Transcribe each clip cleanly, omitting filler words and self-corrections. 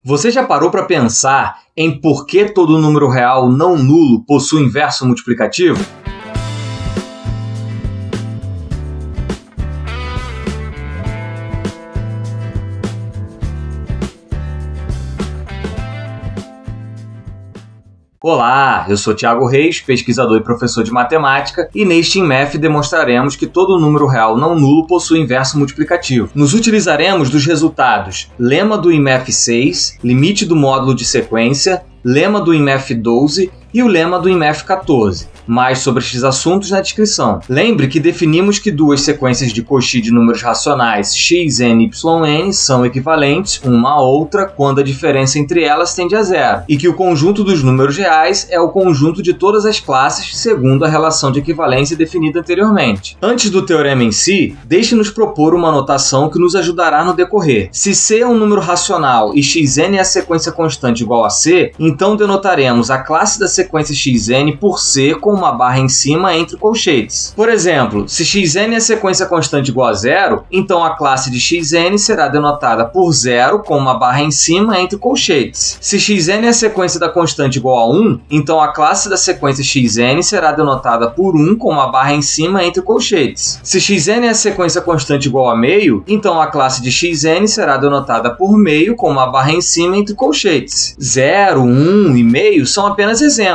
Você já parou para pensar em por que todo número real não nulo possui inverso multiplicativo? Olá, eu sou Thiago Reis, pesquisador e professor de matemática, e neste IMF demonstraremos que todo número real não nulo possui inverso multiplicativo. Nos utilizaremos dos resultados lema do IMF 6, limite do módulo de sequência, lema do IMF 12 e o lema do IMF 14. Mais sobre estes assuntos na descrição. Lembre que definimos que duas sequências de Cauchy de números racionais xn e yn são equivalentes uma à outra quando a diferença entre elas tende a zero, e que o conjunto dos números reais é o conjunto de todas as classes segundo a relação de equivalência definida anteriormente. Antes do teorema em si, deixe-nos propor uma notação que nos ajudará no decorrer. Se C é um número racional e xn é a sequência constante igual a C, então denotaremos a classe da sequência xn por C com uma barra em cima entre colchetes. Por exemplo, se xn é sequência constante igual a zero, então a classe de xn será denotada por 0 com uma barra em cima entre colchetes. Se xn é a sequência da constante igual a 1, então a classe da sequência xn será denotada por 1 com uma barra em cima entre colchetes. Se xn é a sequência constante igual a meio, então a classe de xn será denotada por meio com uma barra em cima entre colchetes. 0, 1 e meio são apenas exemplos.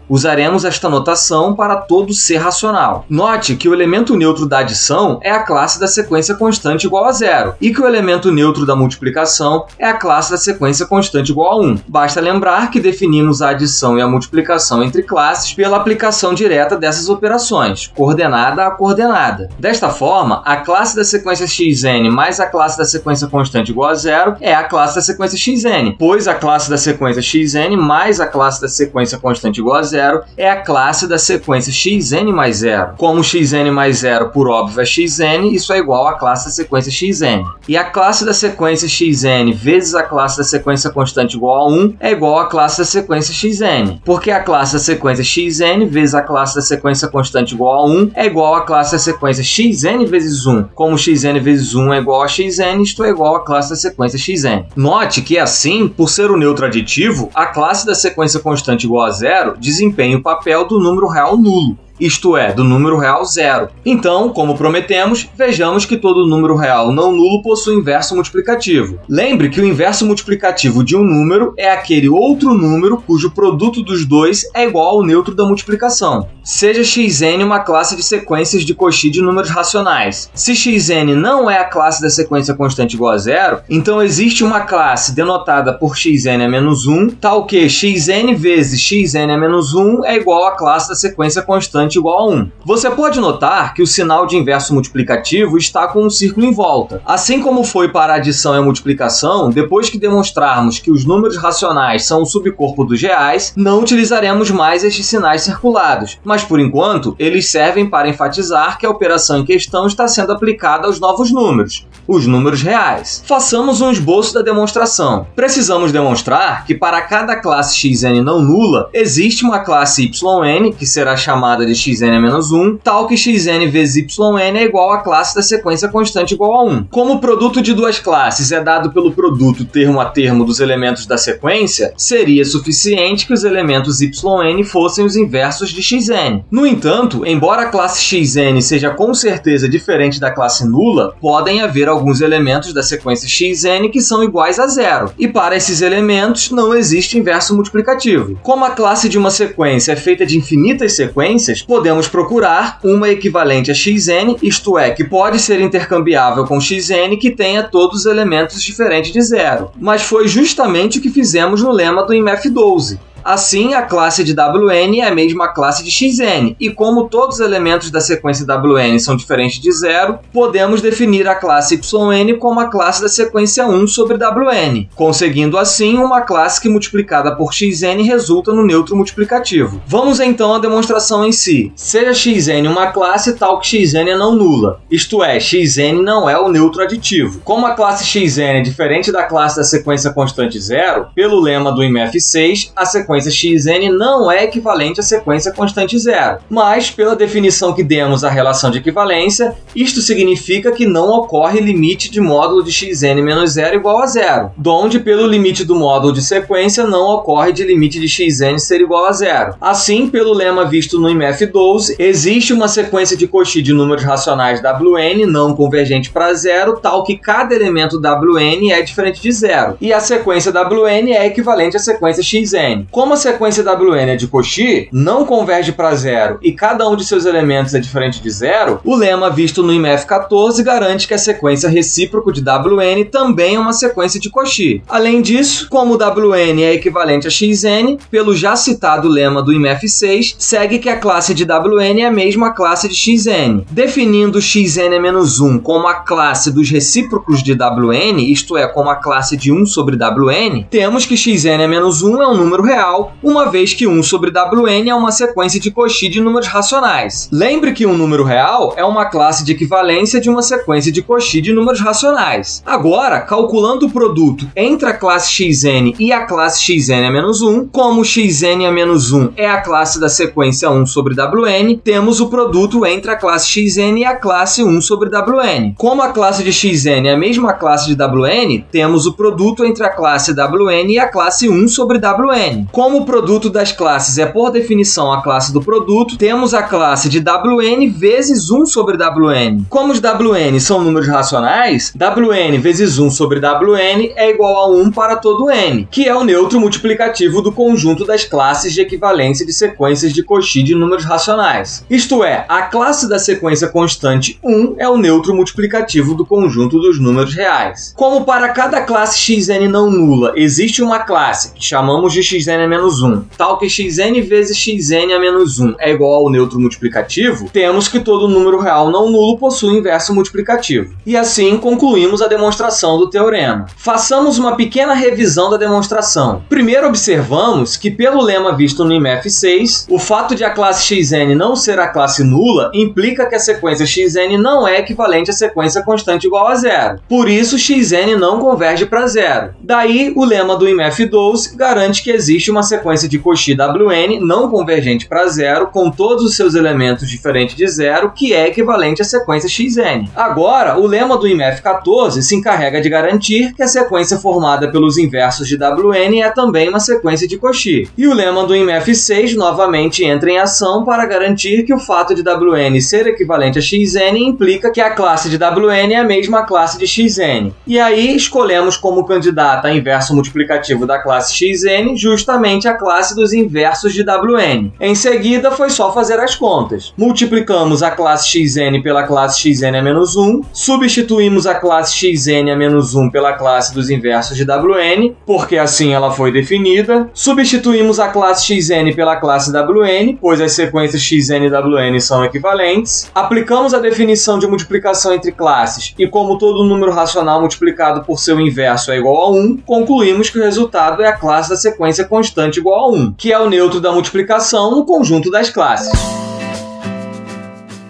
Usaremos esta notação para todo C racional. Note que o elemento neutro da adição é a classe da sequência constante igual a 0 e que o elemento neutro da multiplicação é a classe da sequência constante igual a 1. Basta lembrar que definimos a adição e a multiplicação entre classes pela aplicação direta dessas operações, coordenada a coordenada. Desta forma, a classe da sequência xn mais a classe da sequência constante igual a 0 é a classe da sequência xn, pois a classe da sequência xn mais a classe da sequência constante igual a 0 é a classe da sequência xn mais 0. Como xn mais 0, por óbvio, é xn, isso é igual à classe da sequência xn. E a classe da sequência xn vezes a classe da sequência constante igual a 1 é igual à classe da sequência xn, porque a classe da sequência xn vezes a classe da sequência constante igual a 1 é igual à classe da sequência xn vezes 1. Como xn vezes 1 é igual a xn, isto é igual à classe da sequência xn. Note que, assim, por ser o neutro aditivo, a classe da sequência constante igual a 0 desempenha o papel do número real nulo, isto é, do número real zero. Então, como prometemos, vejamos que todo número real não nulo possui inverso multiplicativo. Lembre que o inverso multiplicativo de um número é aquele outro número cujo produto dos dois é igual ao neutro da multiplicação. Seja xn uma classe de sequências de Cauchy de números racionais. Se xn não é a classe da sequência constante igual a zero, então existe uma classe denotada por xn a menos 1, tal que xn vezes xn a menos 1 é igual à classe da sequência constante igual a 1. Você pode notar que o sinal de inverso multiplicativo está com um círculo em volta. Assim como foi para a adição e a multiplicação, depois que demonstrarmos que os números racionais são o subcorpo dos reais, não utilizaremos mais estes sinais circulados, mas por enquanto eles servem para enfatizar que a operação em questão está sendo aplicada aos novos números, os números reais. Façamos um esboço da demonstração. Precisamos demonstrar que para cada classe xn não nula, existe uma classe yn, que será chamada de xn a menos 1, tal que xn vezes yn é igual à classe da sequência constante igual a 1. Como o produto de duas classes é dado pelo produto termo a termo dos elementos da sequência, seria suficiente que os elementos yn fossem os inversos de xn. No entanto, embora a classe xn seja com certeza diferente da classe nula, podem haver alguns elementos da sequência xn que são iguais a zero, e para esses elementos não existe inverso multiplicativo. Como a classe de uma sequência é feita de infinitas sequências, podemos procurar uma equivalente a xn, isto é, que pode ser intercambiável com xn que tenha todos os elementos diferentes de zero. Mas foi justamente o que fizemos no lema do IMF 12. Assim, a classe de Wn é a mesma classe de xn, e como todos os elementos da sequência Wn são diferentes de zero, podemos definir a classe yn como a classe da sequência 1 sobre Wn, conseguindo assim uma classe que multiplicada por xn resulta no neutro multiplicativo. Vamos então à demonstração em si. Seja xn uma classe tal que xn é não nula, isto é, xn não é o neutro aditivo. Como a classe xn é diferente da classe da sequência constante zero, pelo lema do IMF 6, a sequência sequência xn não é equivalente à sequência constante zero. Mas, pela definição que demos à relação de equivalência, isto significa que não ocorre limite de módulo de xn menos zero igual a zero, donde pelo limite do módulo de sequência não ocorre de limite de xn ser igual a zero. Assim, pelo lema visto no IMF12, existe uma sequência de Cauchy de números racionais Wn não convergente para zero, tal que cada elemento Wn é diferente de zero, e a sequência Wn é equivalente à sequência xn. Como a sequência Wn é de Cauchy, não converge para zero e cada um de seus elementos é diferente de zero, o lema visto no IMF14 garante que a sequência recíproco de Wn também é uma sequência de Cauchy. Além disso, como Wn é equivalente a xn, pelo já citado lema do IMF6, segue que a classe de Wn é a mesma classe de xn. Definindo xn-1 como a classe dos recíprocos de Wn, isto é, como a classe de 1 sobre Wn, temos que xn-1 é um número real, uma vez que 1 sobre Wn é uma sequência de Cauchy de números racionais. Lembre que um número real é uma classe de equivalência de uma sequência de Cauchy de números racionais. Agora, calculando o produto entre a classe xn e a classe xn-1, como xn-1 é a classe da sequência 1 sobre Wn, temos o produto entre a classe xn e a classe 1 sobre Wn. Como a classe de xn é a mesma classe de Wn, temos o produto entre a classe Wn e a classe 1 sobre Wn. Como o produto das classes é por definição a classe do produto, temos a classe de Wn vezes 1 sobre Wn. Como os Wn são números racionais, Wn vezes 1 sobre Wn é igual a 1 para todo n, que é o neutro multiplicativo do conjunto das classes de equivalência de sequências de Cauchy de números racionais. Isto é, a classe da sequência constante 1 é o neutro multiplicativo do conjunto dos números reais. Como para cada classe xn não nula existe uma classe que chamamos de xn-1, tal que xn vezes xn-1 é igual ao neutro multiplicativo, temos que todo número real não nulo possui inverso multiplicativo. E assim concluímos a demonstração do teorema. Façamos uma pequena revisão da demonstração. Primeiro observamos que pelo lema visto no IMF6, o fato de a classe xn não ser a classe nula implica que a sequência xn não é equivalente à sequência constante igual a zero. Por isso, xn não converge para zero. Daí, o lema do IMF12 garante que existe uma sequência de Cauchy Wn não convergente para zero com todos os seus elementos diferentes de zero, que é equivalente à sequência xn. Agora, o lema do IMF14 se encarrega de garantir que a sequência formada pelos inversos de Wn é também uma sequência de Cauchy. E o lema do IMF6 novamente entra em ação para garantir que o fato de Wn ser equivalente a xn implica que a classe de Wn é a mesma classe de xn. E aí escolhemos como candidata a inverso multiplicativo da classe xn justamente a classe dos inversos de Wn. Em seguida, foi só fazer as contas. Multiplicamos a classe xn pela classe xn-1, substituímos a classe xn-1 pela classe dos inversos de Wn, porque assim ela foi definida, substituímos a classe xn pela classe Wn, pois as sequências xn e Wn são equivalentes, aplicamos a definição de multiplicação entre classes e como todo número racional multiplicado por seu inverso é igual a 1, concluímos que o resultado é a classe da sequência constante igual a 1, que é o neutro da multiplicação no conjunto das classes.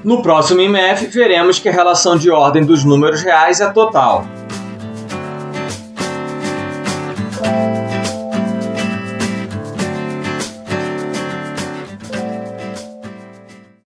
No próximo IMF, veremos que a relação de ordem dos números reais é total.